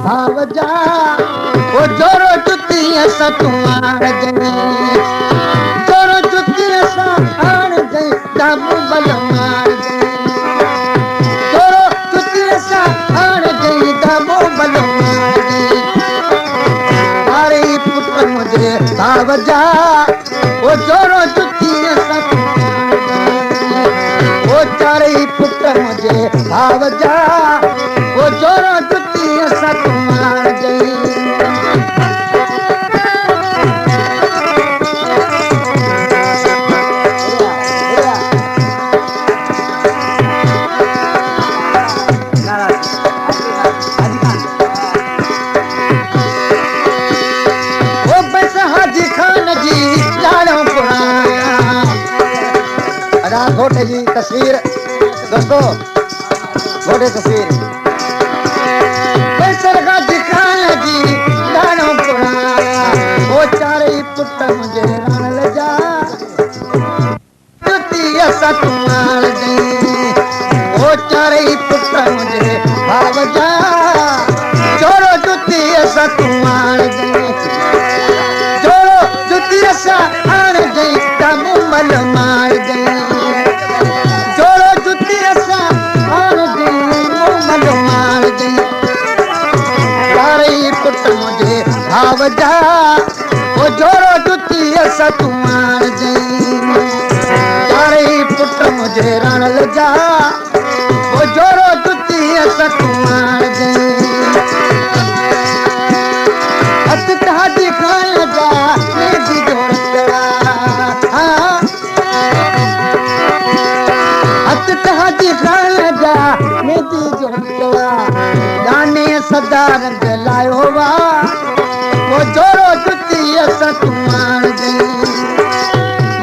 भावजा ओ जोरो जुतिया सतुआर जनी जोरो जुतिया सा आण गई दाबू बल मार गई जोरो जुतिया सा आण गई दाबू बल मार गई तारे पुत्र मुझे भावजा ओ जोरो जुतिया सतुआर गई ओ चारे पुत्र मुझे भावजा ओ जोरो जुतिया सतुआर गई घोटे जी तस्वीर दोस्तों घोटे तस्वीर जी गानो पुराया वो चारे पुट मुझे रण ले जा जुतिया सतुआर गई वो चारे पुट मुझे भाव जा जोरो जुतिया सतुआर गई जोरो जुतिया सा आण गई दामू मल मार गई भावजा ओ जोरो जुतिया सतुआर गई चारे पुट मुझे रण ले जा ओ जोरो जुतिया सतुआर गई हथ ताजी खान जा मेरी जोरतड़ा हथ ताजी खान जा मेरी जोरतड़ा गाने सदा रंग लायो वा वो जोरो जुतिया सतुआर गई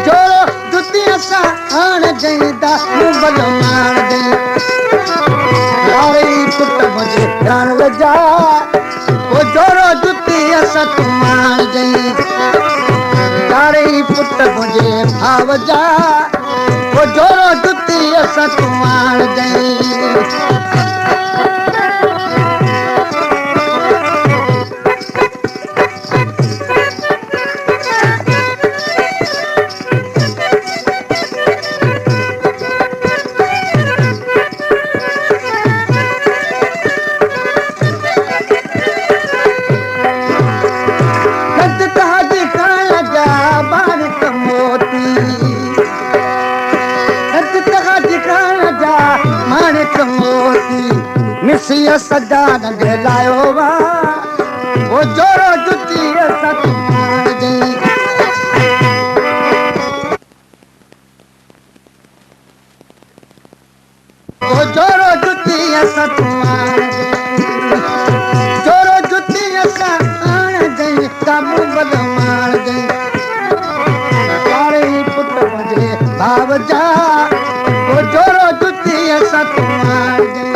जोरो जुतिया सा आण गई दामू बल मार गई यारे पुट मुझे रण ले जा वो जोरो जुतिया सतुआर गई यारे पुट मुझे भाव जा वो जोरो जुतिया सतुआर गई मिसिया सदा रंग लायो वा वो जोरो जुतिया सतुआर गई वो जोरो जुतिया सतुआर गई जोरो जुतिया सा आण गई दामू बल मार गई चारे पुट मुझे भाव जा वो जोरो जुतिया सतुआर गई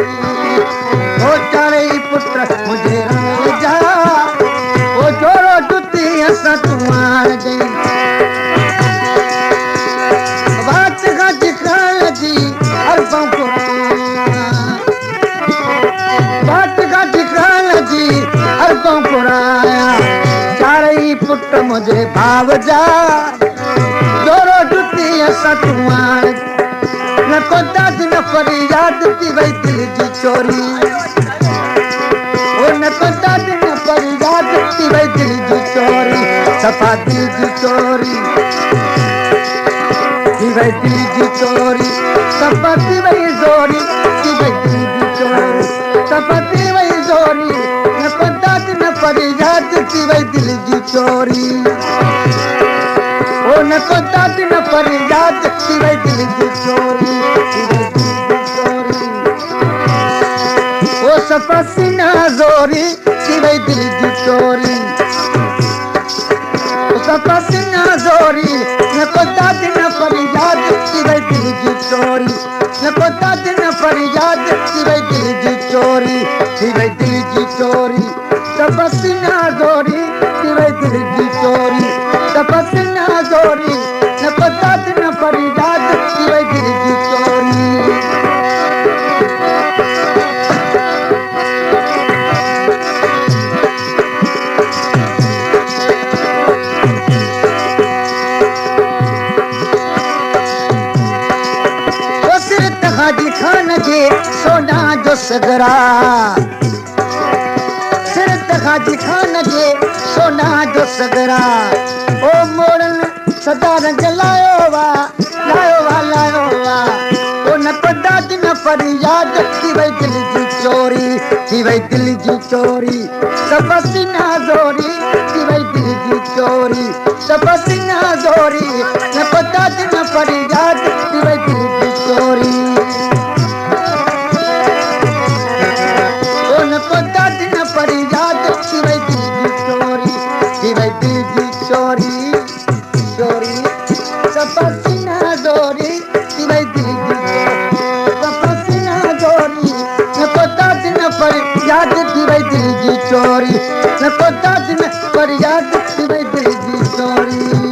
वो चारे पुत्र मुझे रण ले जा वो जोरो जुतिया सतुआर गई बात का जिक्र जी अरबों पुराया बात का जिक्र जी अरबों पुराया चारे पुत्र मुझे भाव जा जोरो जुतिया सतुआर न को दाद न फरियाद की वही दिल जी चोरी न को दाद न फरियाद की वही दिल जी चोरी सफा दिल जी चोरी की वही दिल जी चोरी सफा की वही जोरी की वही दिल जी चोरी सफा की वही जोरी न को दाद न फरियाद की वही दिल जी चोरी ओ न को दाद न फरियाद की वही दिल जी चोरी सफसीना जोरी की वही दिल जी चोरी सफसीना जोरी न को दाद न फरियाद की वही दिल जी चोरी न को दाद न फरियाद की वही दिल जी चोरी की वही दिल जी चोरी सफसीना जोरी की वही दिल जी चोरी सफसीना जोरी न को दाद न फरियाद की वही दिल जी चोरी हाजी खान जे सोना जो सगरा ओ मोड़न सदा रंग लायो वा लायो वा ओ न पदा दिन फरियाद थी वई दिल जी चोरी थी वई दिल जी चोरी सब सीना जोरी थी वई दिल जी चोरी सब सीना जोरी न पदा दिन फरियाद थी वई दिल जी चोरी ओ न पदा दिन फरियाद थी वई दिल जी चोरी थी वई दिल जी चोरी चोरी सब सीना जोरी थी वई दिल जी सब सीना जोरी न पदा दिन फरियाद थी वई दिल जी चोरी न पदा दिन फरियाद थी वई दिल जी चोरी